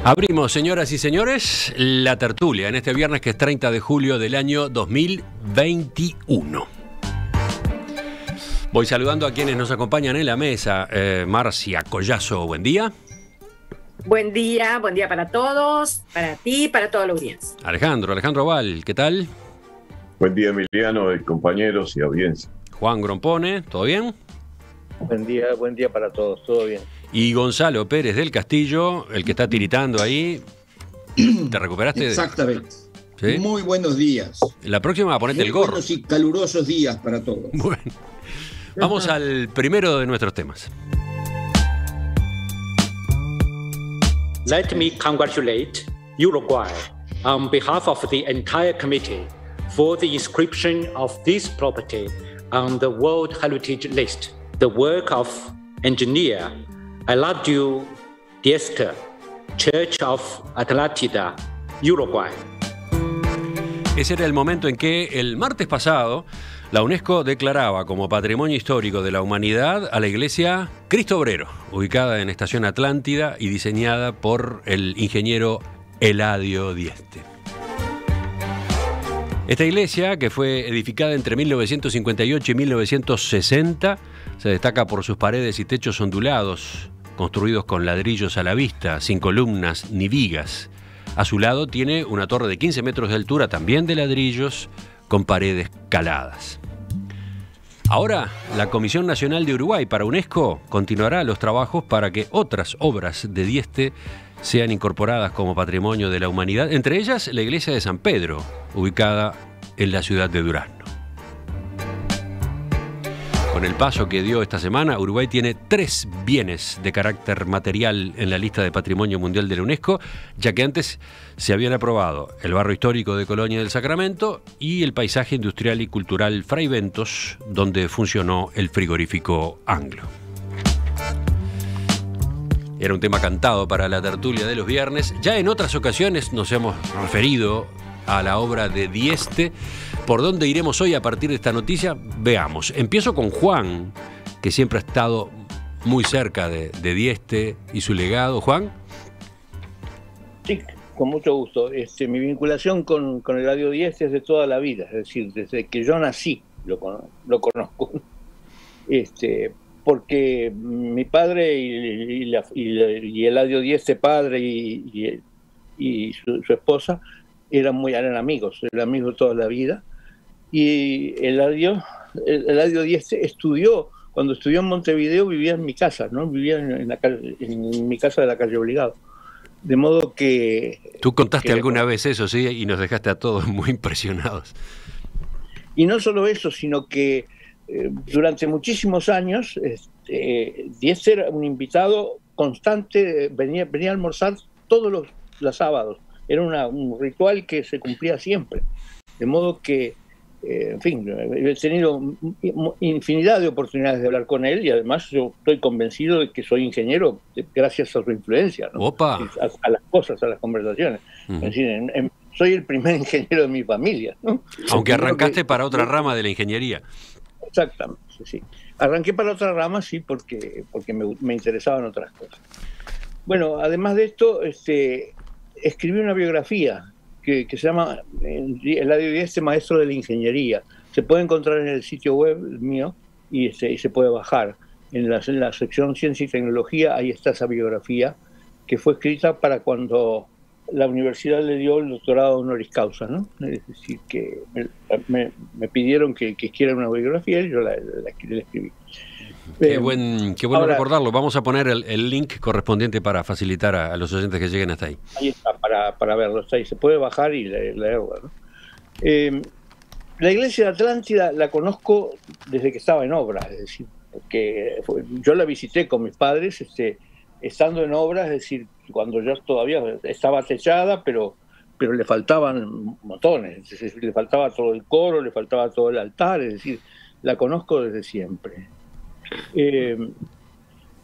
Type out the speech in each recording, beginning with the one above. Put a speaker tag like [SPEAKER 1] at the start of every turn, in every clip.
[SPEAKER 1] Abrimos, señoras y señores, la tertulia en este viernes que es 30 de julio del año 2021. Voy saludando a quienes nos acompañan en la mesa. Marcia Collazo, buen día.
[SPEAKER 2] Buen día para todos, para ti, para toda la audiencia.
[SPEAKER 1] Alejandro Val, ¿qué tal?
[SPEAKER 3] Buen día, Emiliano, compañeros y audiencia.
[SPEAKER 1] Juan Grompone, ¿todo bien?
[SPEAKER 4] Buen día para todos, todo bien.
[SPEAKER 1] Y Gonzalo Pérez del Castillo, el que está tiritando ahí. ¿Te recuperaste?
[SPEAKER 5] Exactamente.
[SPEAKER 1] ¿Sí?
[SPEAKER 5] Muy buenos días.
[SPEAKER 1] La próxima ponete el gorro.
[SPEAKER 5] Buenos y calurosos días para todos.
[SPEAKER 1] Bueno, vamos al primero de nuestros temas.
[SPEAKER 6] Let me congratulate Uruguay on behalf of the entire committee for the inscription of this property on the World Heritage List, the work of engineer Eladio Dieste, Church of Atlántida, Uruguay.
[SPEAKER 1] Ese era el momento en que el martes pasado la UNESCO declaraba como Patrimonio Histórico de la Humanidad a la iglesia Cristo Obrero, ubicada en Estación Atlántida y diseñada por el ingeniero Eladio Dieste. Esta iglesia, que fue edificada entre 1958 y 1960, se destaca por sus paredes y techos ondulados, construidos con ladrillos a la vista, sin columnas ni vigas. A su lado tiene una torre de 15 metros de altura, también de ladrillos, con paredes caladas. Ahora, la Comisión Nacional de Uruguay para UNESCO continuará los trabajos para que otras obras de Dieste sean incorporadas como Patrimonio de la Humanidad, entre ellas la iglesia de San Pedro, ubicada en la ciudad de Durazno. Con el paso que dio esta semana, Uruguay tiene 3 bienes de carácter material en la lista de Patrimonio Mundial de la UNESCO, ya que antes se habían aprobado el barrio histórico de Colonia del Sacramento y el paisaje industrial y cultural Fray Bentos, donde funcionó el frigorífico Anglo. Era un tema cantado para la tertulia de los viernes. Ya en otras ocasiones nos hemos referido a la obra de Dieste. ¿Por dónde iremos hoy a partir de esta noticia? Veamos. Empiezo con Juan, que siempre ha estado muy cerca de Dieste y su legado. ¿Juan?
[SPEAKER 4] Sí, con mucho gusto. Mi vinculación con Eladio Dieste es de toda la vida, es decir, desde que yo nací lo conozco. Porque mi padre y Eladio Dieste padre y su esposa eran amigos de toda la vida. Y Eladio Dieste cuando estudió en Montevideo vivía en mi casa, ¿no? Vivía en mi casa de la calle Obligado. De modo que...
[SPEAKER 1] Tú contaste alguna vez eso, ¿sí? Y nos dejaste a todos muy impresionados. Y
[SPEAKER 4] no solo eso, sino que durante muchísimos años Dieste era un invitado constante, venía a almorzar todos los sábados. Era un ritual que se cumplía siempre. De modo que, en fin, he tenido infinidad de oportunidades de hablar con él y además yo estoy convencido de que soy ingeniero gracias a su influencia, ¿no?
[SPEAKER 1] ¡Opa!
[SPEAKER 4] A las cosas, a las conversaciones. Uh-huh. Es decir, soy el primer ingeniero de mi familia, ¿no?
[SPEAKER 1] Aunque arrancaste para otra rama de la ingeniería.
[SPEAKER 4] Exactamente, sí. Arranqué para otra rama, sí, porque me interesaban otras cosas. Bueno, además de esto, escribí una biografía que se llama Eladio Dieste, maestro de la ingeniería. Se puede encontrar en el sitio web mío y se puede bajar. En la sección Ciencia y Tecnología, ahí está esa biografía que fue escrita para cuando la universidad le dio el doctorado honoris causa, ¿no? Es decir, que me pidieron que escribiera una biografía y yo la escribí.
[SPEAKER 1] Qué bueno ahora, recordarlo. Vamos a poner el link correspondiente para facilitar a los oyentes que lleguen hasta ahí.
[SPEAKER 4] Ahí está, para verlo. Está ahí. Se puede bajar y leerlo, ¿no? La iglesia de Atlántida la conozco desde que estaba en obra, es decir, porque yo la visité con mis padres estando en obra, es decir, cuando yo todavía estaba techada, pero le faltaban montones, es decir, le faltaba todo el coro, le faltaba todo el altar, es decir, la conozco desde siempre.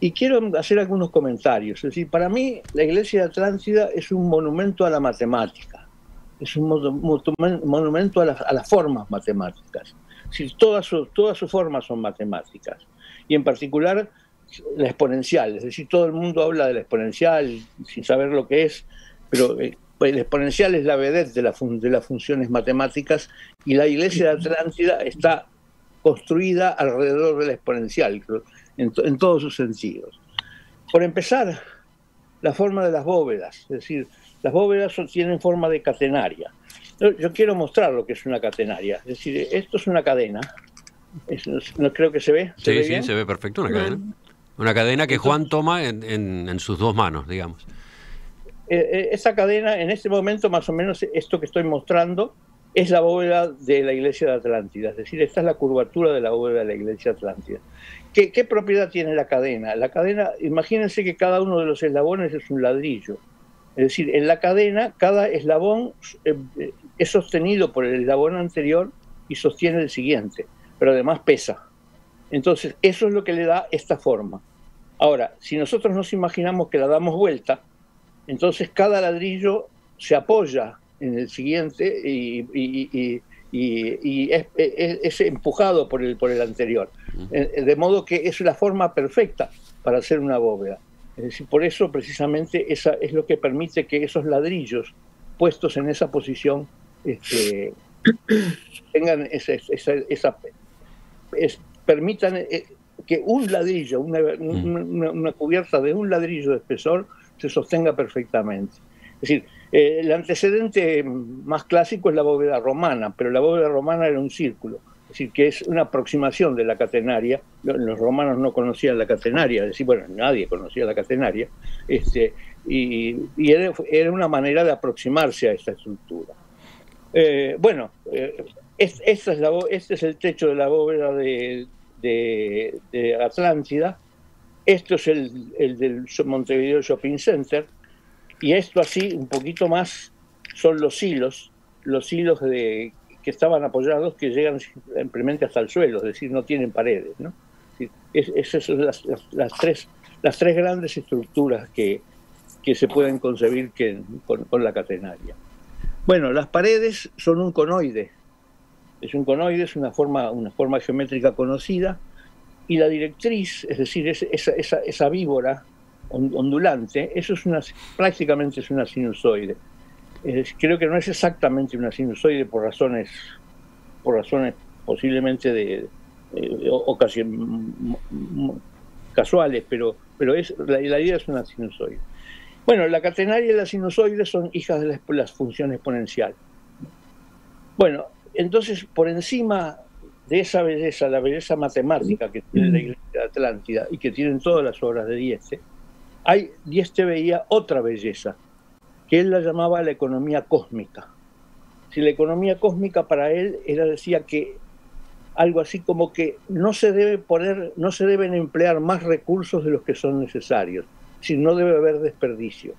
[SPEAKER 4] Y quiero hacer algunos comentarios. Es decir, para mí la iglesia de Atlántida es un monumento a la matemática, es un monumento a las formas matemáticas. Es decir, todas sus formas son matemáticas. Y en particular la exponencial, es decir, todo el mundo habla de la exponencial sin saber lo que es, pero la exponencial es la vedette de las funciones matemáticas, y la iglesia de Atlántida está construida alrededor de la exponencial, en todos sus sentidos. Por empezar, la forma de las bóvedas, es decir, las bóvedas tienen forma de catenaria. Yo quiero mostrar lo que es una catenaria, es decir, esto es una cadena. No creo que se ve.
[SPEAKER 1] Sí, sí, se ve perfecto, una cadena. Una cadena que Juan toma en sus dos manos, digamos.
[SPEAKER 4] Esa cadena, en este momento, más o menos, esto que estoy mostrando, es la bóveda de la iglesia de Atlántida. Es decir, esta es la curvatura de la bóveda de la iglesia de Atlántida. ¿Qué propiedad tiene la cadena? La cadena, imagínense que cada uno de los eslabones es un ladrillo. Es decir, en la cadena, cada eslabón es sostenido por el eslabón anterior y sostiene el siguiente, pero además pesa. Entonces, eso es lo que le da esta forma. Ahora, si nosotros nos imaginamos que la damos vuelta, entonces cada ladrillo se apoya en el siguiente y es empujado por el anterior. De modo que es la forma perfecta para hacer una bóveda. Es decir, por eso precisamente esa es lo que permite que esos ladrillos puestos en esa posición tengan permitan que un ladrillo, una cubierta de un ladrillo de espesor se sostenga perfectamente. Es decir, el antecedente más clásico es la bóveda romana, pero la bóveda romana era un círculo, es decir, que es una aproximación de la catenaria. Los romanos no conocían la catenaria, es decir, bueno, nadie conocía la catenaria, y era una manera de aproximarse a esta estructura. Este es el techo de la bóveda de Atlántida. Esto es el del Montevideo Shopping Center, y esto así, un poquito más, son los hilos que estaban apoyados, que llegan simplemente hasta el suelo, es decir, no tienen paredes, ¿no? Esas son las tres grandes estructuras que se pueden concebir con la catenaria. Bueno, las paredes son un conoide. Es un conoide, es una forma geométrica conocida, y la directriz, es decir, esa víbora ondulante, eso prácticamente es una sinusoide. Creo que no es exactamente una sinusoide por razones posiblemente casuales, pero la idea es una sinusoide. Bueno, la catenaria y la sinusoide son hijas de la función exponencial. Bueno, entonces, por encima de esa belleza, la belleza matemática que tiene la iglesia de Atlántida y que tienen todas las obras de Dieste, Dieste veía otra belleza, que él la llamaba la economía cósmica. Si la economía cósmica para él decía que algo así como que no se deben emplear más recursos de los que son necesarios, si no debe haber desperdicio.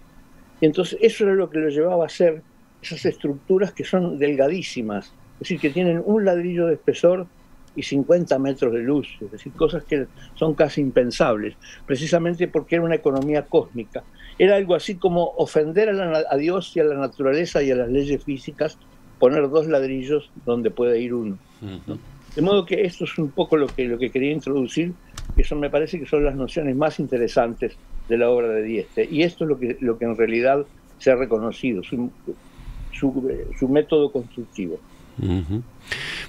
[SPEAKER 4] Y entonces eso era lo que lo llevaba a hacer esas estructuras que son delgadísimas, es decir, que tienen un ladrillo de espesor y 50 metros de luz, es decir, cosas que son casi impensables, precisamente porque era una economía cósmica. Era algo así como ofender a Dios y a la naturaleza y a las leyes físicas, poner dos ladrillos donde puede ir uno, ¿no? De modo que esto es un poco lo que quería introducir, que eso me parece que son las nociones más interesantes de la obra de Dieste, y esto es lo que en realidad se ha reconocido, su método constructivo.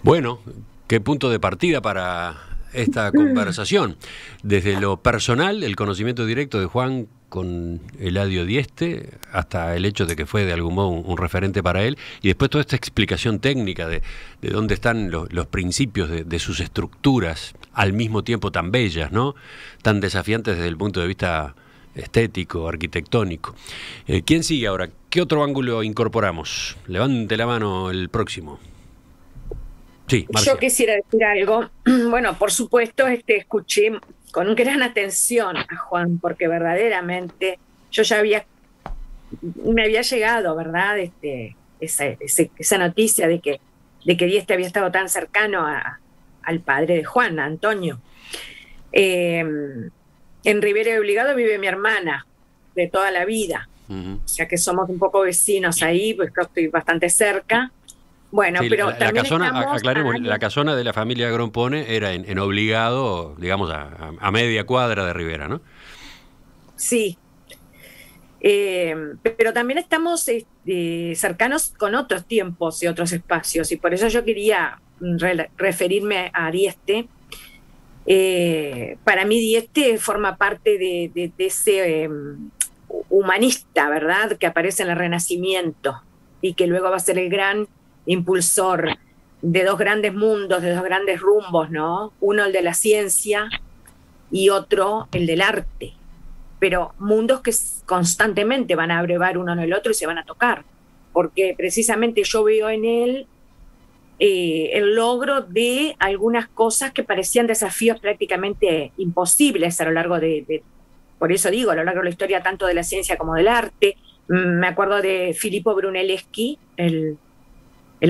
[SPEAKER 1] Bueno, qué punto de partida para esta conversación. Desde lo personal, el conocimiento directo de Juan con Eladio Dieste, hasta el hecho de que fue de algún modo un referente para él, y después toda esta explicación técnica de dónde están los principios de sus estructuras, al mismo tiempo tan bellas, ¿no? Tan desafiantes desde el punto de vista estético, arquitectónico. ¿Quién sigue ahora? ¿Qué otro ángulo incorporamos? Levante la mano el próximo. Sí, Marcia.
[SPEAKER 2] Yo quisiera decir algo. Bueno, por supuesto, escuché con gran atención a Juan, porque verdaderamente yo ya me había llegado, ¿verdad? Esa noticia de que Dieste había estado tan cercano al padre de Juan, a Antonio. En Rivera de Obligado vive mi hermana de toda la vida, o sea que somos un poco vecinos ahí, pues yo estoy bastante cerca. Bueno,
[SPEAKER 1] Sí,
[SPEAKER 2] pero
[SPEAKER 1] la
[SPEAKER 2] también
[SPEAKER 1] casona,
[SPEAKER 2] estamos
[SPEAKER 1] aclaremos,
[SPEAKER 2] a-
[SPEAKER 1] la casona de la familia Grompone era en Obligado, digamos, a media cuadra de Rivera, ¿no?
[SPEAKER 2] Sí, pero también estamos cercanos con otros tiempos y otros espacios, y por eso yo quería referirme a Dieste. Para mí Dieste forma parte de ese humanista, ¿verdad?, que aparece en el Renacimiento y que luego va a ser el gran impulsor de dos grandes mundos, de dos grandes rumbos, ¿no? Uno el de la ciencia y otro el del arte, pero mundos que constantemente van a abrevar uno en el otro y se van a tocar, porque precisamente yo veo en él el logro de algunas cosas que parecían desafíos prácticamente imposibles a lo largo por eso digo, a lo largo de la historia tanto de la ciencia como del arte. Me acuerdo de Filippo Brunelleschi, el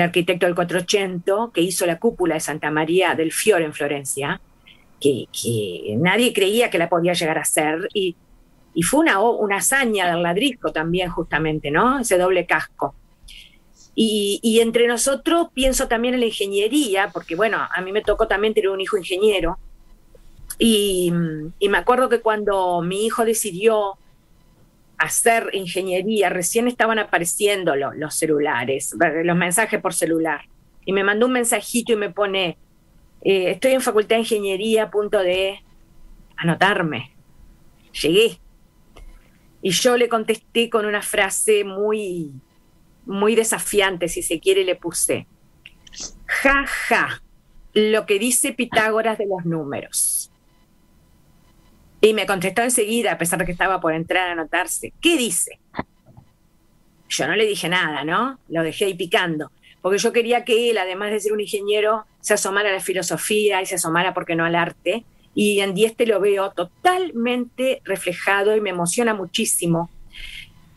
[SPEAKER 2] arquitecto del 480, que hizo la cúpula de Santa María del Fiore en Florencia, que nadie creía que la podía llegar a hacer, y fue una hazaña del ladrillo también, justamente, ¿no? Ese doble casco. Y entre nosotros pienso también en la ingeniería, porque bueno, a mí me tocó también tener un hijo ingeniero, y me acuerdo que cuando mi hijo decidió hacer ingeniería, recién estaban apareciendo los celulares, los mensajes por celular, y me mandó un mensajito y me pone, estoy en Facultad de Ingeniería, a punto de anotarme. Llegué. Y yo le contesté con una frase muy, muy desafiante, si se quiere, le puse, ja, ja, lo que dice Pitágoras de los números. Y me contestó enseguida, a pesar de que estaba por entrar a anotarse, ¿qué dice? Yo no le dije nada, ¿no? Lo dejé ahí picando, porque yo quería que él, además de ser un ingeniero, se asomara a la filosofía y se asomara, ¿por qué no?, al arte. Y en Dieste lo veo totalmente reflejado y me emociona muchísimo,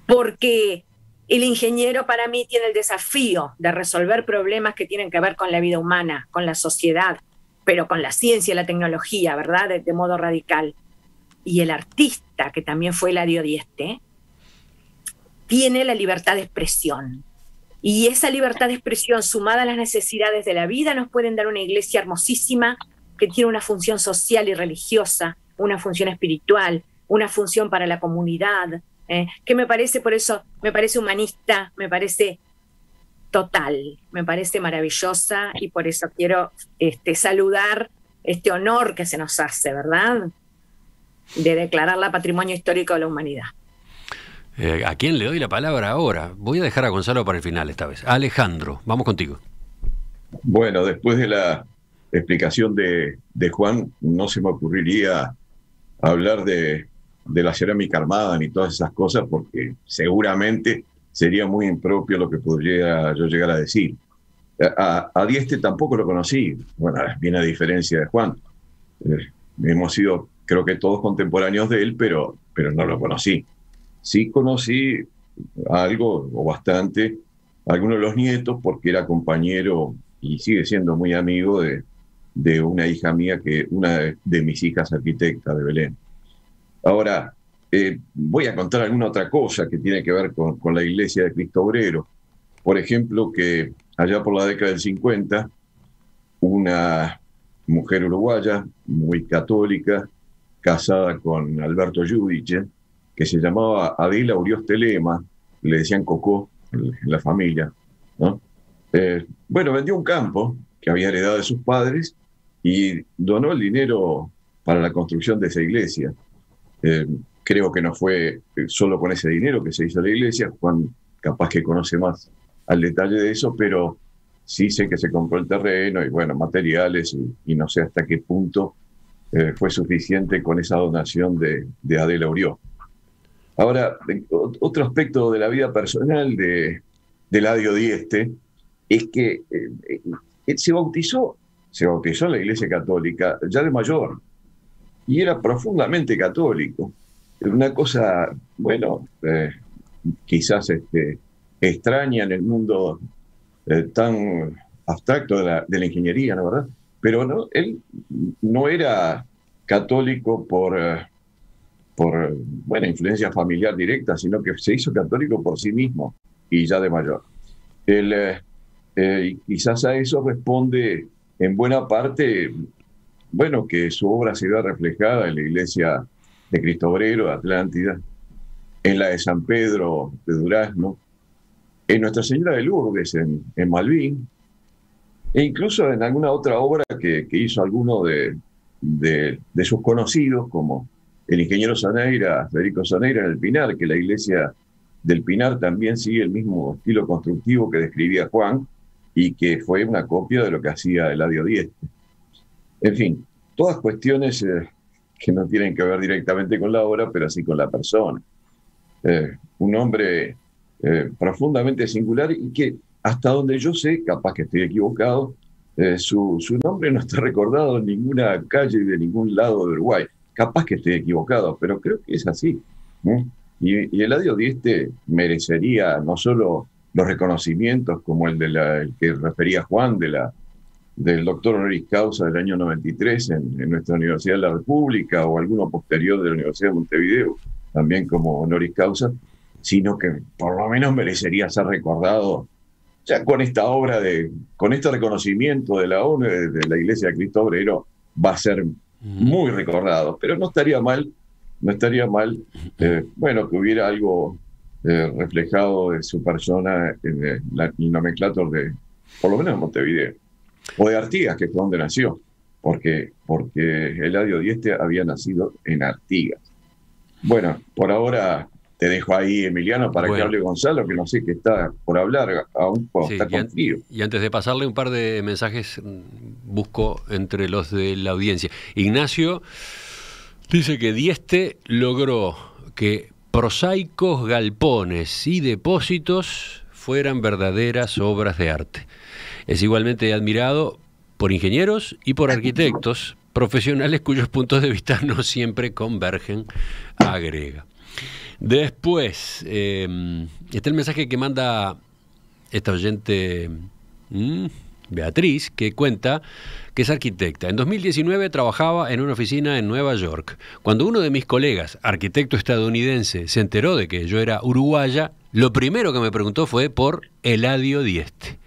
[SPEAKER 2] porque el ingeniero para mí tiene el desafío de resolver problemas que tienen que ver con la vida humana, con la sociedad, pero con la ciencia y la tecnología, ¿verdad?, de modo radical. Y el artista, que también fue Eladio Dieste, tiene la libertad de expresión. Y esa libertad de expresión, sumada a las necesidades de la vida, nos pueden dar una iglesia hermosísima que tiene una función social y religiosa, una función espiritual, una función para la comunidad, que me parece, por eso, me parece humanista, me parece total, me parece maravillosa, y por eso quiero saludar este honor que se nos hace, ¿verdad?, de declararla Patrimonio Histórico de la Humanidad.
[SPEAKER 1] ¿A quién le doy la palabra ahora? Voy a dejar a Gonzalo para el final esta vez. Alejandro, vamos contigo.
[SPEAKER 3] Bueno, después de la explicación de Juan, no se me ocurriría hablar de la cerámica armada ni todas esas cosas, porque seguramente sería muy impropio lo que podría yo llegar a decir. A Dieste tampoco lo conocí, bueno, bien a diferencia de Juan. Hemos sido, creo que todos contemporáneos de él, pero no lo conocí. Sí conocí algo o bastante a algunos de los nietos, porque era compañero y sigue siendo muy amigo de una hija mía, una de mis hijas arquitecta de Belén. Ahora, voy a contar alguna otra cosa que tiene que ver con la iglesia de Cristo Obrero. Por ejemplo, que allá por la década del 50, una mujer uruguaya muy católica, casada con Alberto Giudice, que se llamaba Adela Urioste Lema, le decían Cocó en la familia, ¿no? Bueno, vendió un campo que había heredado de sus padres y donó el dinero para la construcción de esa iglesia. Creo que no fue solo con ese dinero que se hizo la iglesia. Juan capaz que conoce más al detalle de eso, pero sí sé que se compró el terreno y bueno, materiales, y no sé hasta qué punto fue suficiente con esa donación de Adela Urioste. Ahora, otro aspecto de la vida personal de Eladio Dieste es que él se bautizó en la Iglesia Católica ya de mayor, y era profundamente católico. Una cosa, bueno, quizás extraña en el mundo tan abstracto de la ingeniería, ¿no, verdad? Pero no, él no era católico por buena influencia familiar directa, sino que se hizo católico por sí mismo y ya de mayor. Él Y quizás a eso responde en buena parte, bueno, que su obra se ve reflejada en la iglesia de Cristo Obrero, de Atlántida, en la de San Pedro de Durazno, en Nuestra Señora de Lourdes en Malvín, e incluso en alguna otra obra que hizo alguno de sus conocidos, como el ingeniero Soneira, Federico Soneira en el Pinar, que la iglesia del Pinar también sigue el mismo estilo constructivo que describía Juan y que fue una copia de lo que hacía Eladio Dieste. En fin, todas cuestiones que no tienen que ver directamente con la obra, pero sí con la persona. Un hombre profundamente singular y que, hasta donde yo sé, capaz que estoy equivocado, su nombre no está recordado en ninguna calle de ningún lado de Uruguay. Capaz que estoy equivocado, pero creo que es así. Y Eladio Dieste merecería no solo los reconocimientos como el que refería Juan del doctor honoris causa del año 93 en nuestra Universidad de la República, o alguno posterior de la Universidad de Montevideo, también como honoris causa, sino que por lo menos merecería ser recordado ya con esta obra, con este reconocimiento de la ONU, de la Iglesia de Cristo Obrero, va a ser muy recordado. Pero no estaría mal, bueno, que hubiera algo reflejado de su persona en el nomenclator de, por lo menos, de Montevideo, o de Artigas, que fue donde nació, porque Eladio Dieste había nacido en Artigas. Bueno, por ahora te dejo ahí, Emiliano, para que hable Gonzalo, que no sé qué está por hablar, aún está contigo.
[SPEAKER 1] Y antes de pasarle un par de mensajes, busco entre los de la audiencia. Ignacio dice que Dieste logró que prosaicos galpones y depósitos fueran verdaderas obras de arte. Es igualmente admirado por ingenieros y por arquitectos profesionales cuyos puntos de vista no siempre convergen, agrega. Después, está el mensaje que manda esta oyente Beatriz, que cuenta que es arquitecta. En 2019 trabajaba en una oficina en Nueva York. Cuando uno de mis colegas, arquitecto estadounidense, se enteró de que yo era uruguaya, lo primero que me preguntó fue por Eladio Dieste,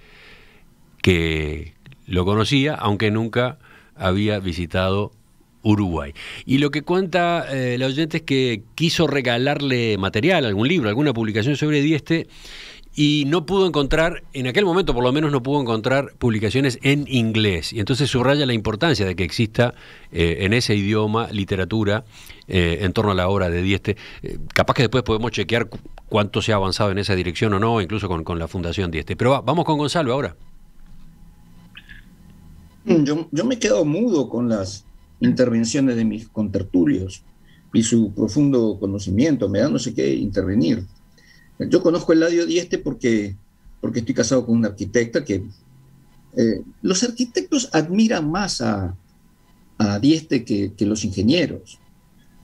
[SPEAKER 1] que lo conocía, aunque nunca había visitado Uruguay. Y lo que cuenta la oyente es que quiso regalarle material, algún libro, alguna publicación sobre Dieste, y no pudo encontrar, en aquel momento por lo menos no pudo encontrar publicaciones en inglés. Y entonces subraya la importancia de que exista en ese idioma literatura en torno a la obra de Dieste. Capaz que después podemos chequear cuánto se ha avanzado en esa dirección o no, incluso con la Fundación Dieste. Pero vamos con Gonzalo ahora.
[SPEAKER 5] Yo me he quedado mudo con las intervenciones de mis contertulios y su profundo conocimiento, me da no sé qué intervenir. Yo conozco a Eladio Dieste porque estoy casado con una arquitecta que los arquitectos admiran más a Dieste que los ingenieros,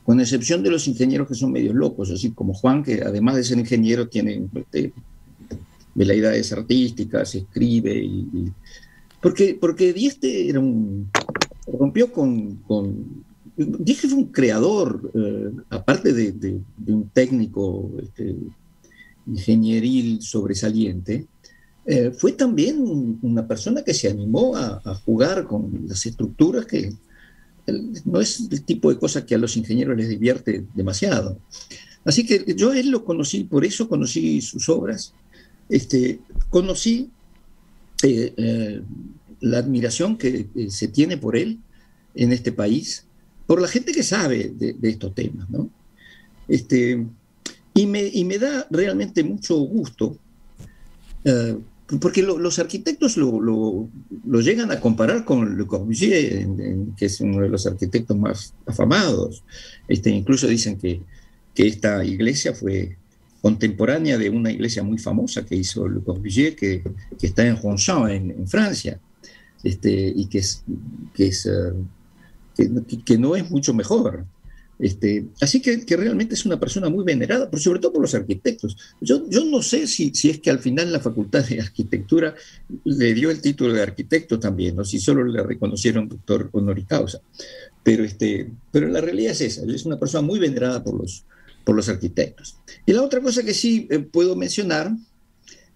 [SPEAKER 5] con excepción de los ingenieros que son medios locos, así como Juan, que además de ser ingeniero tiene veleidades artísticas, escribe porque Dieste rompió con Dieste fue un creador, aparte de un técnico ingenieril sobresaliente, fue también una persona que se animó a jugar con las estructuras, que no es el tipo de cosa que a los ingenieros les divierte demasiado. Así que yo a él lo conocí, por eso conocí sus obras, conocí la admiración que se tiene por él en este país, por la gente que sabe de estos temas, ¿no? Y me da realmente mucho gusto, porque los arquitectos lo llegan a comparar con Le Corbusier, que es uno de los arquitectos más afamados. Incluso dicen que esta iglesia fue contemporánea de una iglesia muy famosa que hizo Le Corbusier, que está en Ronchamp, en Francia, y que no es mucho mejor. Así que realmente es una persona muy venerada, pero sobre todo por los arquitectos. Yo no sé si es que al final la Facultad de Arquitectura le dio el título de arquitecto también, o si solo le reconocieron doctor honoris causa. Pero la realidad es esa, es una persona muy venerada por los arquitectos. Y la otra cosa que sí puedo mencionar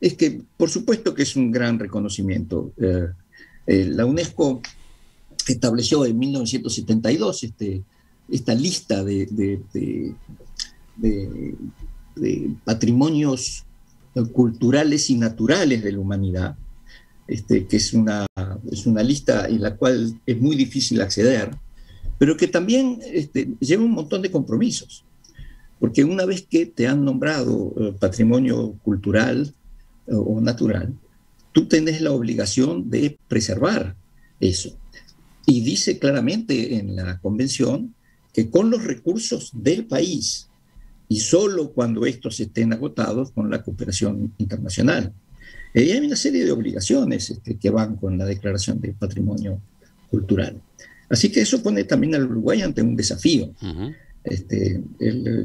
[SPEAKER 5] es que, por supuesto que es un gran reconocimiento. La UNESCO estableció en 1972 esta lista de patrimonios culturales y naturales de la humanidad, que es una lista en la cual es muy difícil acceder, pero que también lleva un montón de compromisos, porque una vez que te han nombrado patrimonio cultural o natural, tú tenés la obligación de preservar eso. Y dice claramente en la convención que con los recursos del país, y solo cuando estos estén agotados, con la cooperación internacional. Y hay una serie de obligaciones que van con la Declaración de Patrimonio Cultural. Así que eso pone también al Uruguay ante un desafío. Uh-huh.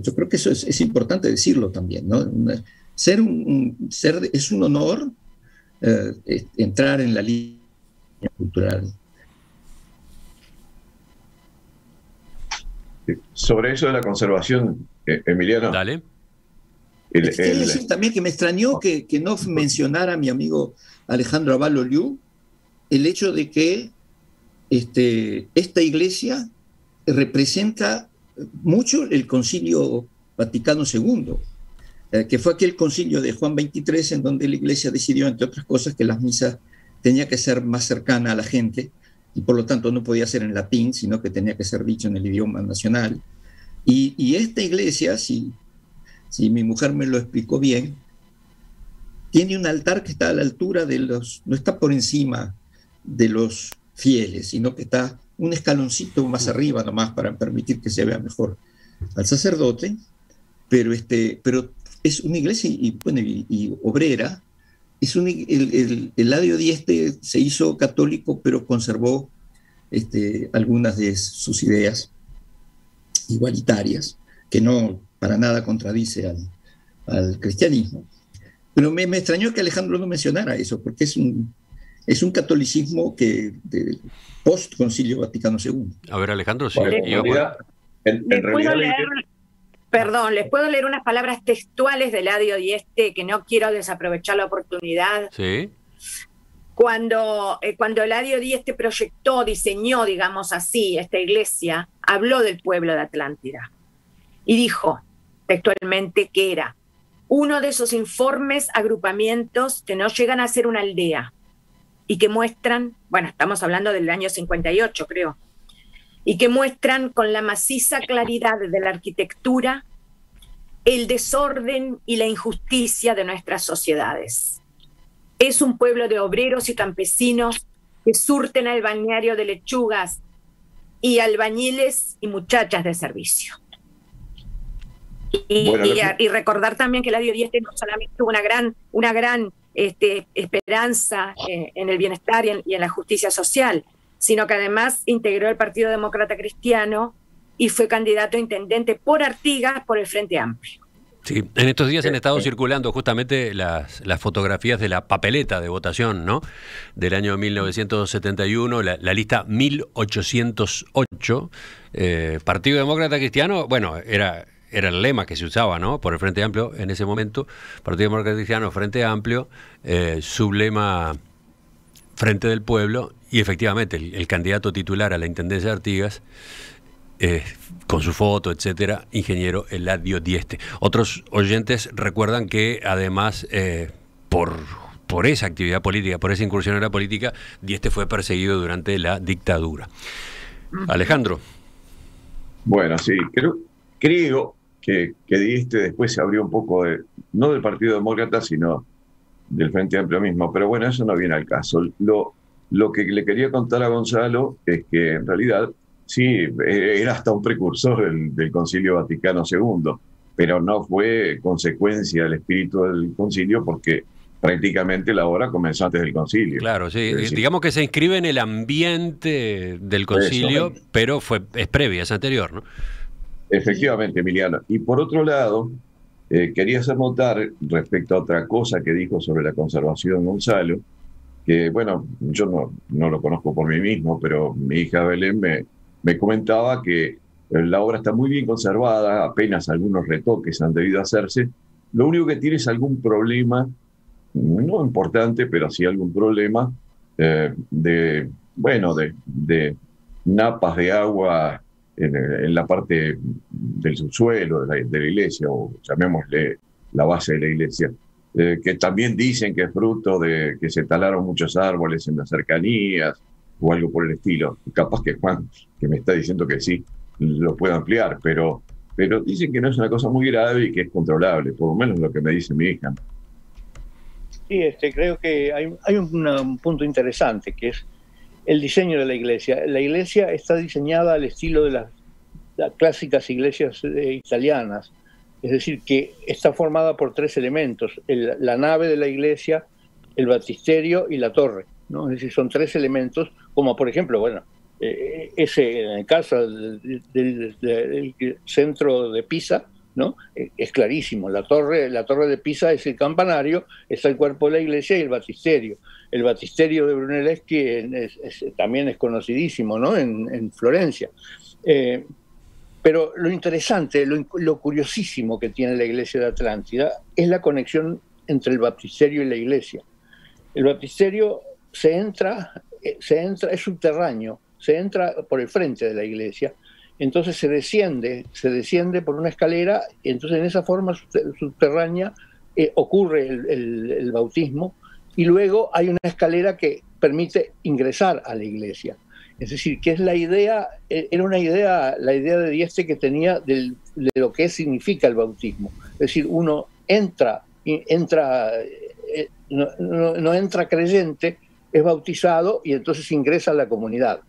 [SPEAKER 5] Yo creo que eso es importante decirlo también, ¿no? Es un honor entrar en la línea cultural.
[SPEAKER 3] Sobre eso de la conservación, Emiliano.
[SPEAKER 1] Dale.
[SPEAKER 5] Quiero decir también que me extrañó que no mencionara a mi amigo Alejandro Avalo Liu el hecho de que esta iglesia representa mucho el Concilio Vaticano II, que fue aquel concilio de Juan XXIII en donde la iglesia decidió, entre otras cosas, que las misas tenía que ser más cercana a la gente y por lo tanto no podía ser en latín, sino que tenía que ser dicho en el idioma nacional. Y esta iglesia, si mi mujer me lo explicó bien, tiene un altar que está a la altura no está por encima de los fieles, sino que está un escaloncito más arriba nomás para permitir que se vea mejor al sacerdote, pero es una iglesia y obrera. El Eladio Dieste se hizo católico, pero conservó algunas de sus ideas igualitarias, que no para nada contradice al cristianismo. Pero me extrañó que Alejandro no mencionara eso, porque es un catolicismo post-Concilio Vaticano II.
[SPEAKER 1] A ver, Alejandro, sí.
[SPEAKER 2] Les puedo leer unas palabras textuales de Eladio Dieste, que no quiero desaprovechar la oportunidad.
[SPEAKER 1] Sí.
[SPEAKER 2] Cuando Eladio Dieste diseñó, digamos así, esta iglesia, habló del pueblo de Atlántida y dijo textualmente que era uno de esos informes agrupamientos que no llegan a ser una aldea y que muestran, estamos hablando del año 58, creo, y que muestran con la maciza claridad de la arquitectura el desorden y la injusticia de nuestras sociedades. Es un pueblo de obreros y campesinos que surten al balneario de lechugas y albañiles y muchachas de servicio. Y recordar también que Eladio Dieste no solamente tuvo una gran esperanza en el bienestar y en la justicia social, sino que además integró el Partido Demócrata Cristiano y fue candidato a intendente por Artigas por el Frente Amplio.
[SPEAKER 1] Sí, en estos días han estado circulando justamente las fotografías de la papeleta de votación, ¿no? Del año 1971, la lista 1808, Partido Demócrata Cristiano, era el lema que se usaba, ¿no? Por el Frente Amplio en ese momento, Partido Demócrata Cristiano, Frente Amplio, sublema Frente del Pueblo, y efectivamente el candidato titular a la intendencia de Artigas, con su foto, etcétera, ingeniero Eladio Dieste. Otros oyentes recuerdan que además por esa actividad política, por esa incursión en la política, Dieste fue perseguido durante la dictadura. Alejandro.
[SPEAKER 3] Bueno, sí, creo que Dieste después se abrió un poco no del Partido Demócrata, sino del Frente Amplio mismo, pero bueno, eso no viene al caso. Lo que le quería contar a Gonzalo es que en realidad sí, era hasta un precursor del Concilio Vaticano II, pero no fue consecuencia del espíritu del concilio porque prácticamente la obra comenzó antes del concilio.
[SPEAKER 1] Claro, sí, digamos que se inscribe en el ambiente del concilio, pero es previa, es anterior, ¿no?
[SPEAKER 3] Efectivamente, Emiliano. Y por otro lado, quería hacer notar respecto a otra cosa que dijo sobre la conservación Gonzalo, que yo no lo conozco por mí mismo, pero mi hija Belén me comentaba que la obra está muy bien conservada, apenas algunos retoques han debido hacerse. Lo único que tiene es algún problema no importante, pero sí algún problema de napas de agua en la parte del subsuelo de la iglesia, o llamémosle la base de la iglesia, que también dicen que es fruto de que se talaron muchos árboles en las cercanías o algo por el estilo. Capaz que Juan, que me está diciendo que sí, lo puede ampliar, pero dicen que no es una cosa muy grave y que es controlable, por lo menos lo que me dice mi hija.
[SPEAKER 4] Sí, creo que hay un punto interesante, que es el diseño de la iglesia. La iglesia está diseñada al estilo de las clásicas iglesias italianas, es decir, que está formada por tres elementos: la nave de la iglesia, el baptisterio y la torre, ¿no? Es decir, son tres elementos, como por ejemplo, bueno, ese en el caso del centro de Pisa, ¿no? Es clarísimo. La torre de Pisa es el campanario, está el cuerpo de la iglesia y el baptisterio. El baptisterio de Brunelleschi también es conocidísimo, ¿no? En Florencia. Pero lo interesante, lo curiosísimo que tiene la iglesia de Atlántida es la conexión entre el baptisterio y la iglesia. El baptisterio se entra, es subterráneo, se entra por el frente de la iglesia. Entonces se desciende por una escalera, y entonces en esa forma subterránea ocurre el bautismo, y luego hay una escalera que permite ingresar a la iglesia. Es decir, que es la idea de Dieste que tenía de lo que significa el bautismo. Es decir, uno no entra creyente, es bautizado y entonces ingresa a la comunidad.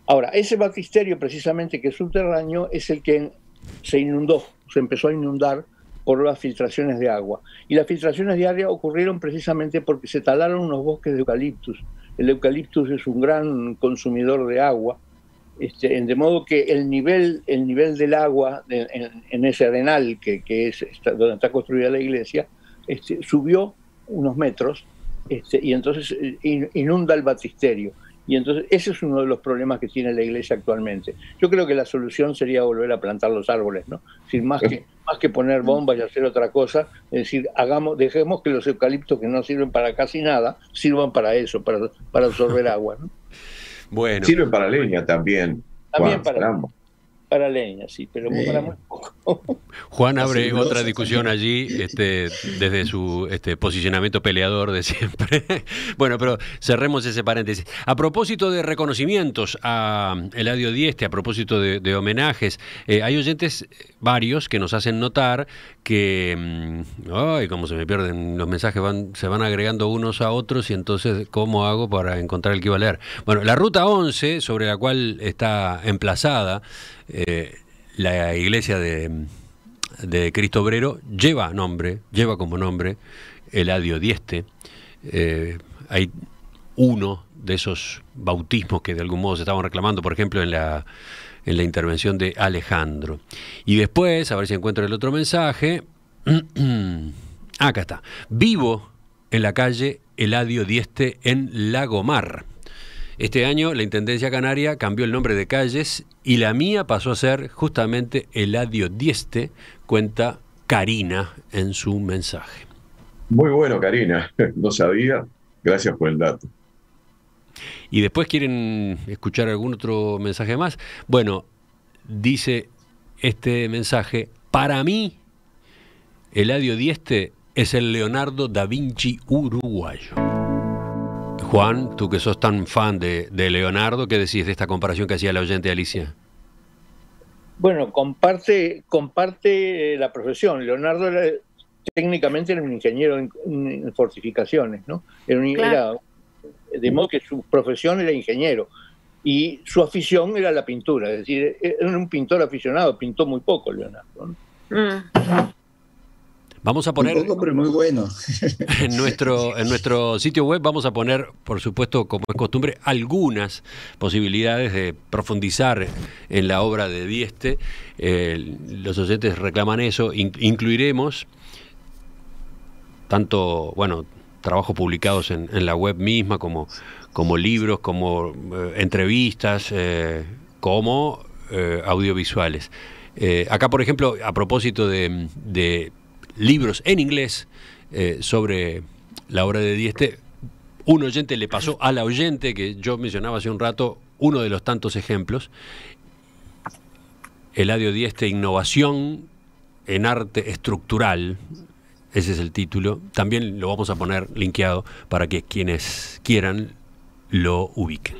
[SPEAKER 4] Ahora, ese baptisterio precisamente, que es subterráneo, es el que se empezó a inundar por las filtraciones de agua. Y las filtraciones de agua ocurrieron precisamente porque se talaron unos bosques de eucaliptus. El eucaliptus es un gran consumidor de agua, de modo que el nivel del agua en ese arenal donde está construida la iglesia, subió unos metros, y entonces inunda el baptisterio. Y entonces ese es uno de los problemas que tiene la iglesia actualmente. Yo creo que la solución sería volver a plantar los árboles, ¿no? Es decir, más que poner bombas y hacer otra cosa, es decir, dejemos que los eucaliptos, que no sirven para casi nada, sirvan para eso, para absorber agua, ¿no?
[SPEAKER 1] Bueno.
[SPEAKER 3] Sirven para leña también.
[SPEAKER 4] También para leña, sí, pero para muy poco.
[SPEAKER 1] Juan abre otra discusión allí, desde su posicionamiento peleador de siempre. Bueno, pero cerremos ese paréntesis. A propósito de reconocimientos a Eladio Dieste, a propósito de homenajes, hay oyentes varios que nos hacen notar que, cómo se me pierden los mensajes, se van agregando unos a otros, y entonces, ¿cómo hago para encontrar el que iba a leer? Bueno, la ruta 11, sobre la cual está emplazada la iglesia de Cristo Obrero, lleva como nombre Eladio Dieste. Hay uno de esos bautismos que de algún modo se estaban reclamando, por ejemplo, en la intervención de Alejandro. Y después, a ver si encuentro el otro mensaje. Acá está. Vivo en la calle Eladio Dieste en Lagomar. Este año la Intendencia Canaria cambió el nombre de calles y la mía pasó a ser justamente Eladio Dieste, cuenta Karina en su mensaje.
[SPEAKER 3] Muy bueno, Karina. No sabía. Gracias por el dato.
[SPEAKER 1] Y después, ¿quieren escuchar algún otro mensaje más? Bueno, dice este mensaje: para mí, Eladio Dieste es el Leonardo da Vinci uruguayo. Juan, tú que sos tan fan de Leonardo, ¿qué decís de esta comparación que hacía la oyente Alicia?
[SPEAKER 4] Bueno, comparte la profesión. Leonardo técnicamente era un ingeniero en fortificaciones, ¿no? Claro. De modo que su profesión era ingeniero y su afición era la pintura. Es decir, era un pintor aficionado, pintó muy poco Leonardo, ¿no?
[SPEAKER 1] Vamos a poner,
[SPEAKER 5] un poco, pero muy bueno.
[SPEAKER 1] En nuestro sitio web vamos a poner, por supuesto, como es costumbre, algunas posibilidades de profundizar en la obra de Dieste. Los oyentes reclaman eso. Incluiremos tanto, trabajos publicados en la web misma, como libros, como entrevistas, como audiovisuales. Acá, por ejemplo, a propósito de libros en inglés sobre la obra de Dieste. Un oyente le pasó a la oyente, que yo mencionaba hace un rato, uno de los tantos ejemplos. Eladio Dieste, Innovación en Arte Estructural. Ese es el título. También lo vamos a poner linkeado para que quienes quieran lo ubiquen.